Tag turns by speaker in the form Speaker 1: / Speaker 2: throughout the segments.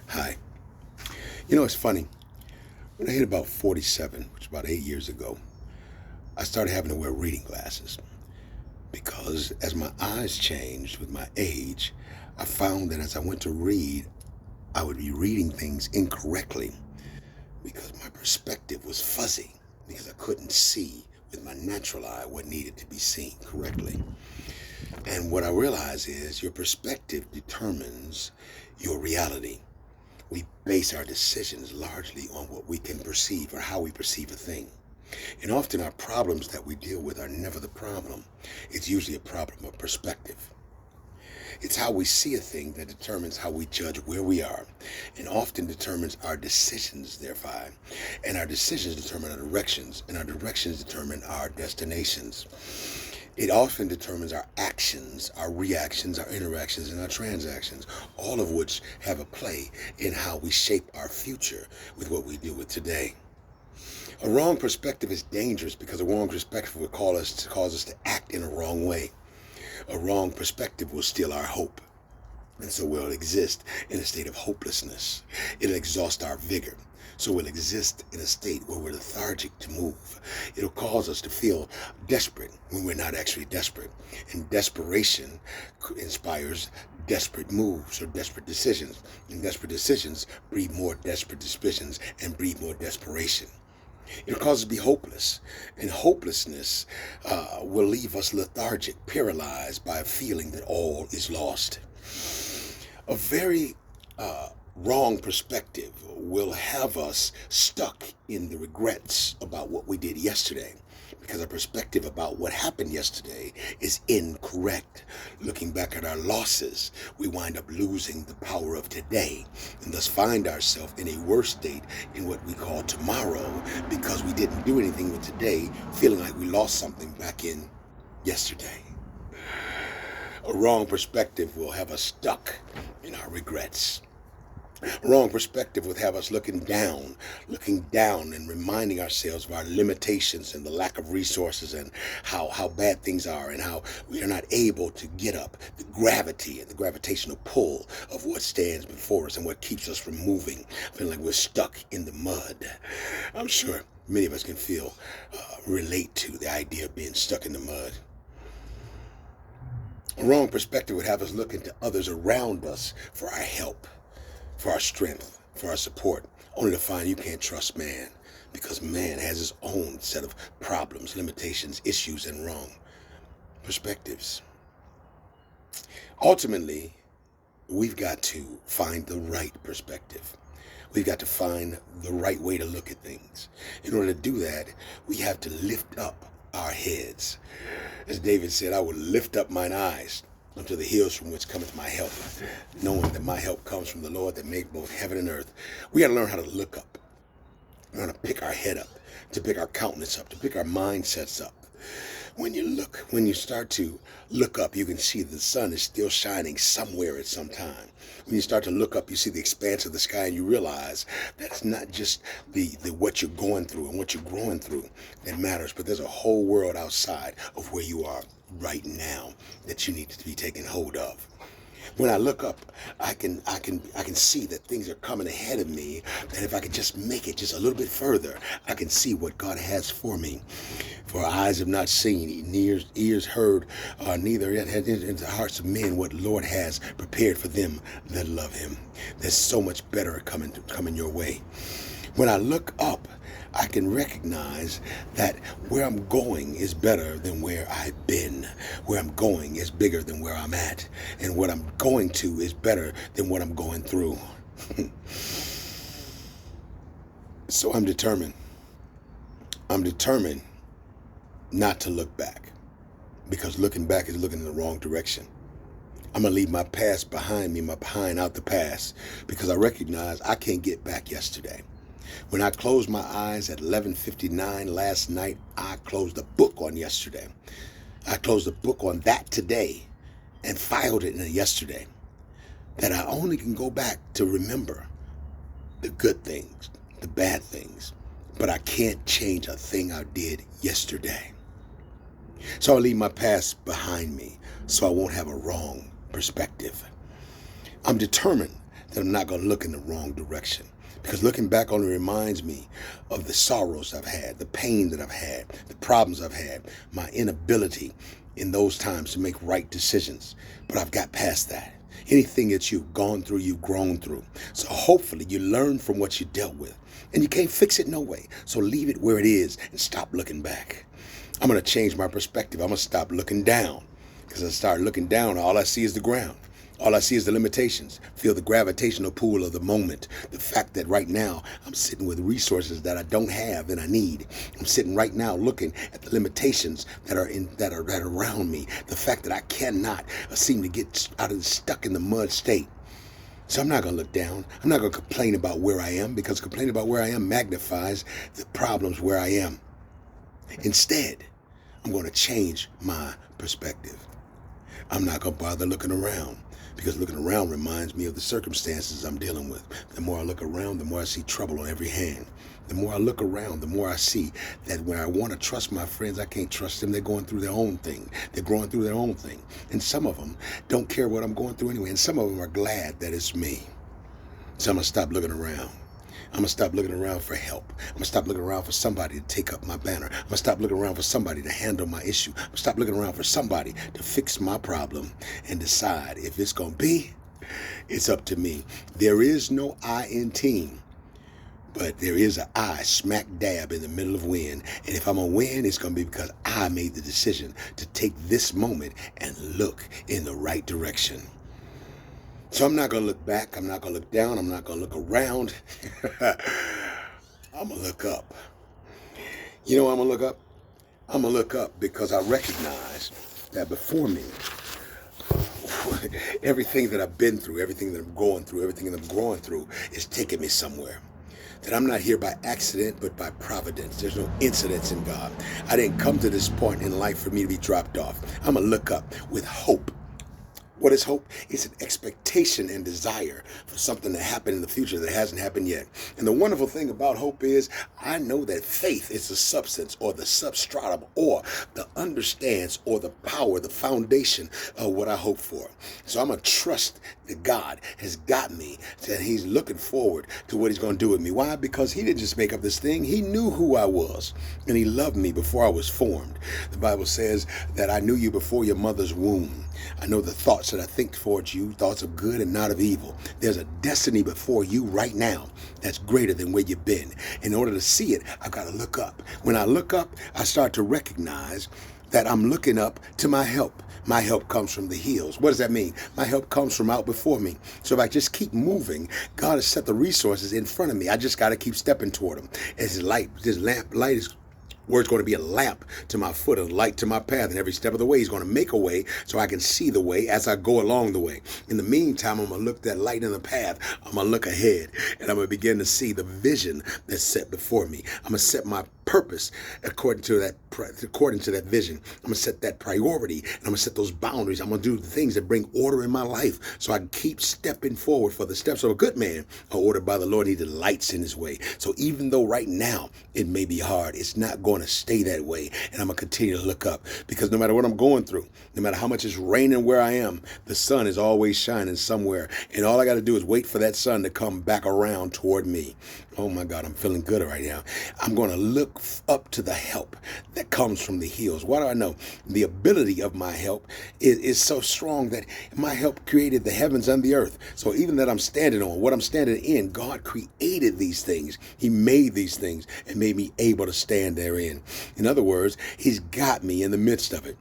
Speaker 1: Hi. It's funny. When I hit about 47, which is about 8 years ago, I started having to wear reading glasses because as my eyes changed with my age, I found that as I went to read, I would be reading things incorrectly because my perspective was fuzzy because I couldn't see with my natural eye what needed to be seen correctly. And what I realize is your perspective determines your reality. We base our decisions largely on what we can perceive or how we perceive a thing. And often our problems that we deal with are never the problem. It's usually a problem of perspective. It's how we see a thing that determines how we judge where we are and often determines our decisions, thereby. And our decisions determine our directions, and our directions determine our destinations. It often determines our actions, our reactions, our interactions, and our transactions, all of which have a play in how we shape our future with what we do with today. A wrong perspective is dangerous because a wrong perspective will cause us to act in a wrong way. A wrong perspective will steal our hope. And so we'll exist in a state of hopelessness. It'll exhaust our vigor. So we'll exist in a state where we're lethargic to move. It'll cause us to feel desperate when we're not actually desperate. And desperation inspires desperate moves or desperate decisions. And desperate decisions breed more desperate decisions and breed more desperation. It'll cause us to be hopeless. And hopelessness will leave us lethargic, paralyzed by a feeling that all is lost. A very wrong perspective will have us stuck in the regrets about what we did yesterday because our perspective about what happened yesterday is incorrect. Looking back at our losses, we wind up losing the power of today and thus find ourselves in a worse state in what we call tomorrow because we didn't do anything with today, feeling like we lost something back in yesterday. A wrong perspective will have us stuck in our regrets. A wrong perspective would have us looking down and reminding ourselves of our limitations and the lack of resources and how bad things are and how we are not able to get up. The gravity and the gravitational pull of what stands before us and what keeps us from moving, feeling like we're stuck in the mud. I'm sure many of us can relate to the idea of being stuck in the mud. A wrong perspective would have us look into others around us for our help, for our strength, for our support, only to find you can't trust man because man has his own set of problems, limitations, issues, and wrong perspectives. Ultimately, we've got to find the right perspective. We've got to find the right way to look at things. In order to do that, we have to lift up our heads. As David said, I will lift up mine eyes unto the hills from which cometh my help, knowing that my help comes from the Lord that made both heaven and earth. We got to learn how to look up, learn how to pick our head up, to pick our countenance up, to pick our mindsets up. When you start to look up, you can see the sun is still shining somewhere at some time. When you start to look up, you see the expanse of the sky and you realize that it's not just the what you're going through and what you're growing through that matters, but there's a whole world outside of where you are right now that you need to be taken hold of. When I look up, I can see that things are coming ahead of me. And if I could just make it just a little bit further, I can see what God has for me. For eyes have not seen, ears heard, neither yet had entered into the hearts of men what the Lord has prepared for them that love Him. There's so much better coming your way. When I look up, I can recognize that where I'm going is better than where I've been. Where I'm going is bigger than where I'm at. And what I'm going to is better than what I'm going through. So I'm determined. I'm determined not to look back because looking back is looking in the wrong direction. I'm going to leave my past behind me, my behind out the past, because I recognize I can't get back yesterday. When I closed my eyes at 11:59 last night, I closed a book on yesterday. I closed a book on that today and filed it in yesterday. That I only can go back to remember the good things, the bad things, but I can't change a thing I did yesterday. So I'll leave my past behind me so I won't have a wrong perspective. I'm determined that I'm not going to look in the wrong direction. Because looking back only reminds me of the sorrows I've had, the pain that I've had, the problems I've had, my inability in those times to make right decisions. But I've got past that. Anything that you've gone through, you've grown through. So hopefully you learn from what you dealt with. And you can't fix it no way. So leave it where it is and stop looking back. I'm going to change my perspective. I'm going to stop looking down. Because I start looking down, all I see is the ground. All I see is the limitations. Feel the gravitational pull of the moment. The fact that right now I'm sitting with resources that I don't have and I need. I'm sitting right now looking at the limitations that are around me. The fact that I cannot seem to get out of stuck in the mud state. So I'm not going to look down. I'm not going to complain about where I am, because complaining about where I am magnifies the problems where I am. Instead, I'm going to change my perspective. I'm not going to bother looking around, because looking around reminds me of the circumstances I'm dealing with. The more I look around, the more I see trouble on every hand. The more I look around, the more I see that when I want to trust my friends, I can't trust them. They're going through their own thing. They're growing through their own thing. And some of them don't care what I'm going through anyway. And some of them are glad that it's me. So I'm going to stop looking around. I'm going to stop looking around for help. I'm going to stop looking around for somebody to take up my banner. I'm going to stop looking around for somebody to handle my issue. I'm going to stop looking around for somebody to fix my problem and decide if it's going to be, it's up to me. There is no I in team, but there is an I smack dab in the middle of win. And if I'm going to win, it's going to be because I made the decision to take this moment and look in the right direction. So I'm not going to look back. I'm not going to look down. I'm not going to look around. I'm going to look up. You know why I'm going to look up? I'm going to look up because I recognize that before me, everything that I've been through, everything that I'm going through, everything that I'm growing through is taking me somewhere. That I'm not here by accident, but by providence. There's no incidents in God. I didn't come to this point in life for me to be dropped off. I'm going to look up with hope. What is hope? It's an expectation and desire for something to happen in the future that hasn't happened yet. And the wonderful thing about hope is I know that faith is the substance or the substratum or the understands or the power, the foundation of what I hope for. So I'm going to trust that God has got me, that he's looking forward to what he's going to do with me. Why? Because he didn't just make up this thing. He knew who I was, and he loved me before I was formed. The Bible says that I knew you before your mother's womb. I know the thoughts that I think towards you, thoughts of good and not of evil. There's a destiny before you right now that's greater than where you've been. In order to see it, I've got to look up. When I look up, I start to recognize that I'm looking up to my help. My help comes from the hills. What does that mean? My help comes from out before me. So if I just keep moving, God has set the resources in front of me. I just got to keep stepping toward them. As his light is Word's going to be a lamp to my foot, a light to my path. And every step of the way, he's going to make a way so I can see the way as I go along the way. In the meantime, I'm going to look that light in the path. I'm going to look ahead, and I'm going to begin to see the vision that's set before me. I'm going to set my purpose according to that vision. I'm going to set that priority, and I'm going to set those boundaries. I'm going to do the things that bring order in my life so I can keep stepping forward. For the steps of a good man are ordered by the Lord, and he delights in his way. So even though right now it may be hard, it's not going to stay that way, and I'm going to continue to look up, because no matter what I'm going through, no matter how much it's raining where I am, the sun is always shining somewhere, and all I got to do is wait for that sun to come back around toward me. Oh my God, I'm feeling good right now. I'm going to look up to the help that comes from the hills. What do I know? The ability of my help is so strong that my help created the heavens and the earth. So even that I'm standing on, what I'm standing in, God created these things. He made these things and made me able to stand therein. In other words, he's got me in the midst of it.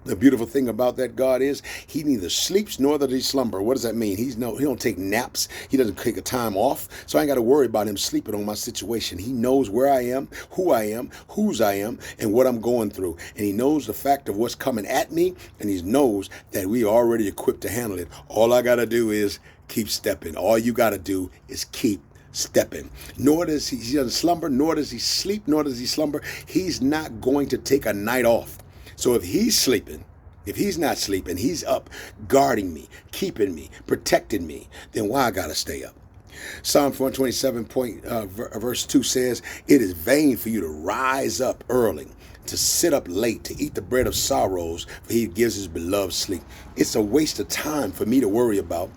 Speaker 1: The beautiful thing about that God is he neither sleeps nor does he slumber. What does that mean? He don't take naps. He doesn't take a time off. So I ain't got to worry about him sleeping on my situation. He knows where I am, who I am, whose I am, and what I'm going through. And he knows the fact of what's coming at me, and he knows that we are already equipped to handle it. All I got to do is keep stepping. All you got to do is keep stepping. Nor does he doesn't slumber, nor does he sleep, nor does he slumber. He's not going to take a night off. So if he's sleeping, if he's not sleeping, he's up guarding me, keeping me, protecting me, then why I got to stay up? Psalm 127, verse 2 says, "It is vain for you to rise up early, to sit up late, to eat the bread of sorrows, for he gives his beloved sleep." It's a waste of time for me to worry about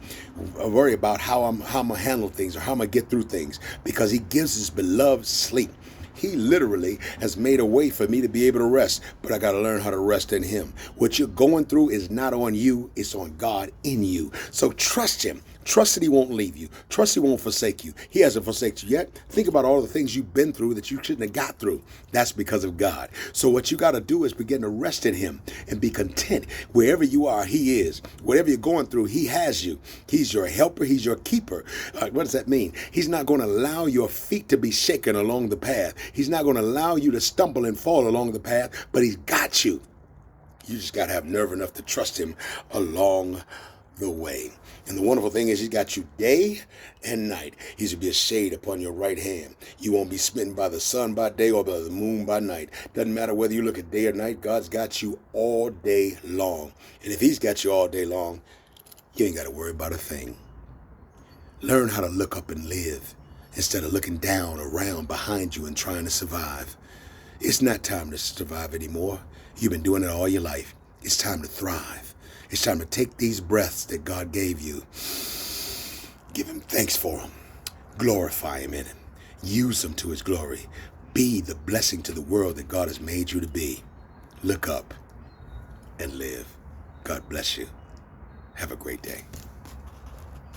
Speaker 1: how I'm gonna handle things or how I'm gonna get through things, because he gives his beloved sleep. He literally has made a way for me to be able to rest, but I got to learn how to rest in him. What you're going through is not on you, it's on God in you. So trust him. Trust that he won't leave you. Trust he won't forsake you. He hasn't forsaken you yet. Think about all the things you've been through that you shouldn't have got through. That's because of God. So what you got to do is begin to rest in him and be content. Wherever you are, he is. Whatever you're going through, he has you. He's your helper. He's your keeper. What does that mean? He's not going to allow your feet to be shaken along the path. He's not going to allow you to stumble and fall along the path, but he's got you. You just got to have nerve enough to trust him along the way. And the wonderful thing is he's got you day and night. He's to be a shade upon your right hand. You won't be smitten by the sun by day or by the moon by night. Doesn't matter whether you look at day or night, God's got you all day long. And if he's got you all day long, you ain't got to worry about a thing. Learn how to look up and live instead of looking down, around, behind you and trying to survive. It's not time to survive anymore. You've been doing it all your life. It's time to thrive. It's time to take these breaths that God gave you. Give him thanks for them. Glorify him in it. Use them to his glory. Be the blessing to the world that God has made you to be. Look up and live. God bless you. Have a great day.